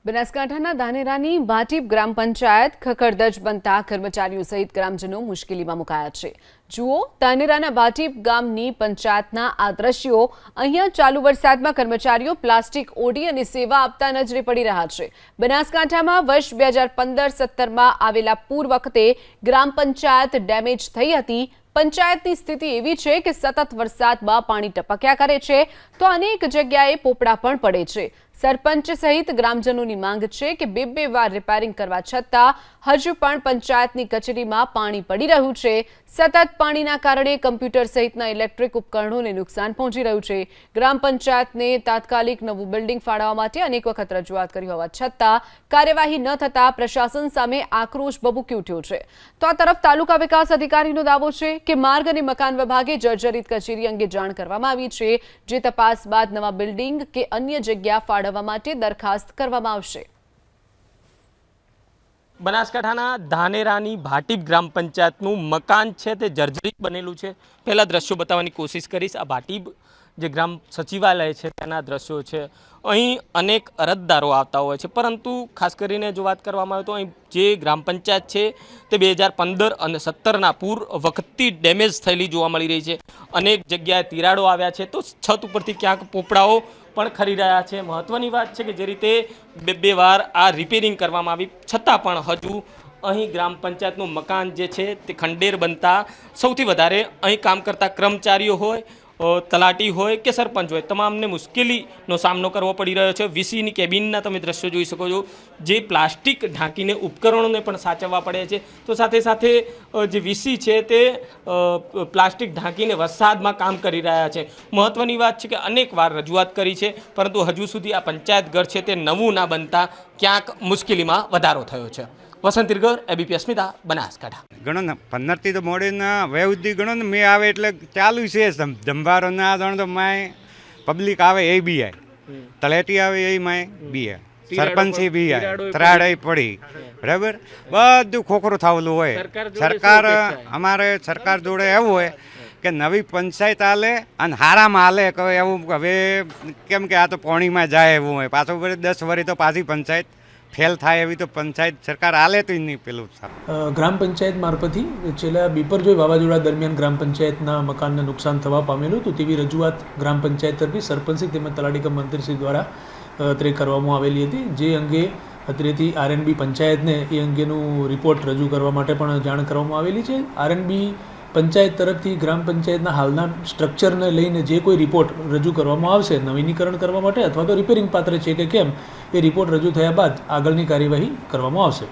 બનાસકાંઠાના ધાનેરાની ભાટીપ ગ્રામ પંચાયત ખખડધજ બનતા કર્મચારીઓ સહિત ગ્રામજનો મુશ્કેલીમાં મુકાયા છે। જુઓ ધાનેરાના ભાટીપ ગામની પંચાયતના આ દ્રશ્યો। અહીંયા ચાલુ વરસાદમાં કર્મચારીઓ પ્લાસ્ટિક ઓઢી અને સેવા આપતા નજરે પડી રહ્યા છે। બનાસકાંઠામાં વર્ષ 2015-17માં આવેલા પૂર વખતે ગ્રામ પંચાયત ડેમેજ થઈ હતી। પંચાયતની સ્થિતિ એવી છે કે સતત વરસાદમાં પાણી ટપક્યા કરે છે તો અનેક જગ્યાએ પોપડા પણ પડે છે। સરપંચ સહિત ગ્રામજનોની માંગ છે કે બે વાર રિપેરિંગ કરવા છતાં હજુ પણ પંચાયતની કચેરીમાં પાણી પડી રહ્યું છે। સતત પાણીના કારણે કમ્પ્યુટર સહિતના ઇલેક્ટ્રિક ઉપકરણોને નુકસાન પહોંચી રહ્યું છે। ગ્રામ પંચાયતને તાત્કાલિક નવું બિલ્ડિંગ ફાળવવા માટે અનેક વખત રજૂઆત કરી હોવા છતાં કાર્યવાહી ન થતાં પ્રશાસન સામે આક્રોશ ભભૂકી ઉઠ્યો છે। તો આ તરફ તાલુકા વિકાસ અધિકારીનો દાવો છે કે માર્ગ અને મકાન વિભાગે જર્જરિત કચેરી અંગે જાણ કરવામાં આવી છે, જે તપાસ બાદ નવા બિલ્ડિંગ કે અન્ય જગ્યા ફાળવવા માટે દરખાસ્ત કરવામાં આવશે। બનાસકાંઠાના ધાનેરાની ભાટીપ ગ્રામ પંચાયતનું મકાન છે તે જર્જરિત બનેલું છે। પહેલા દ્રશ્યો બતાવવાની કોશિશ કરીશ। આ ભાટીપ જે ગ્રામ સચિવાલય છે તેના દ્રશ્યો છે। અહીં અનેક અરજદારો આવતા હોય છે, પરંતુ ખાસ કરીને જો વાત કરવામાં આવે તો અહીં જે ગ્રામ પંચાયત છે તે 2015 અને 17ના પૂર વખતથી ડેમેજ થયેલી જોવા મળી રહી છે। અનેક જગ્યાએ તિરાડો આવ્યા છે, તો છત ઉપરથી ક્યાંક પોપડાઓ પણ ખરી રહ્યા છે। મહત્વની વાત છે કે જે રીતે બે વાર આ રિપેરિંગ કરવામાં આવી છતાં પણ હજુ અહીં ગ્રામ પંચાયતનું મકાન જે છે તે ખંડેર બનતા સૌથી વધારે અહીં કામ કરતા કર્મચારીઓ હોય, તલાટી હોય કે સરપંચ હોય, તમામને મુશ્કેલીનો સામનો કરવો પડી રહ્યો છે। વીસીની કેબિનના તમે દ્રશ્યો જોઈ શકો છો, જે પ્લાસ્ટિક ઢાંકીને ઉપકરણોને પણ સાચવવા પડે છે। તો સાથે સાથે જે વીસી છે તે પ્લાસ્ટિક ઢાંકીને વરસાદમાં કામ કરી રહ્યા છે। મહત્વની વાત છે કે અનેક વાર રજૂઆત કરી છે, પરંતુ હજુ સુધી આ પંચાયત ઘર છે તે નવું ના બનતા ક્યાંક મુશ્કેલીમાં વધારો થયો છે। વસંતીરગર, એબીપી અસ્મિતા, બનાસકાંઠા। ગણો ને 15થી તો મોડીના વહેવધી ગણો ને મેં આવે એટલે ચાલુ છે જમવારો ના જાણ તો માય પબ્લિક આવે એ બી આય, તલેટી આવે એ માય બી આય, સરપંચ બી આય, ત્રાડાઈ પડી, બરાબર બધું ખોખરું થાવલું હોય। સરકાર અમારે સરકાર જોડે એવું હોય કે નવી પંચાયત હાલે અને હારામાં હાલે કે એવું હવે કેમ કે આ તો પોણીમાં જાય એવું હોય, પાછું 10 વર્ષ તો પાછી પંચાયત ફેલ થાય એવી તો પંચાયત સરકાર હાલે તો નહીં પેલું ગ્રામ પંચાયત મારફતથી છેલ્લા બિપરજોય વાવાઝોડા દરમિયાન ગ્રામ પંચાયતના મકાનને નુકસાન થવા પામેલું હતું, તેવી રજૂઆત ગ્રામ પંચાયત તરફથી સરપંચ તેમજ તલાટી કમ મંત્રીશ્રી દ્વારા અત્રે કરવામાં આવેલી હતી, જે અંગે અત્રેથી આરએનબી પંચાયતને એ અંગેનું રિપોર્ટ રજૂ કરવા માટે પણ જાણ કરવામાં આવેલી છે। આરએનબી પંચાયત તરફથી ગ્રામ પંચાયતના હાલના સ્ટ્રક્ચરને લઈને જે કોઈ રિપોર્ટ રજૂ કરવામાં આવશે નવીનીકરણ કરવા માટે અથવા તો રિપેરિંગ પાત્ર છે કે કેમ, એ રિપોર્ટ રજૂ થયા બાદ આગળની કાર્યવાહી કરવામાં આવશે।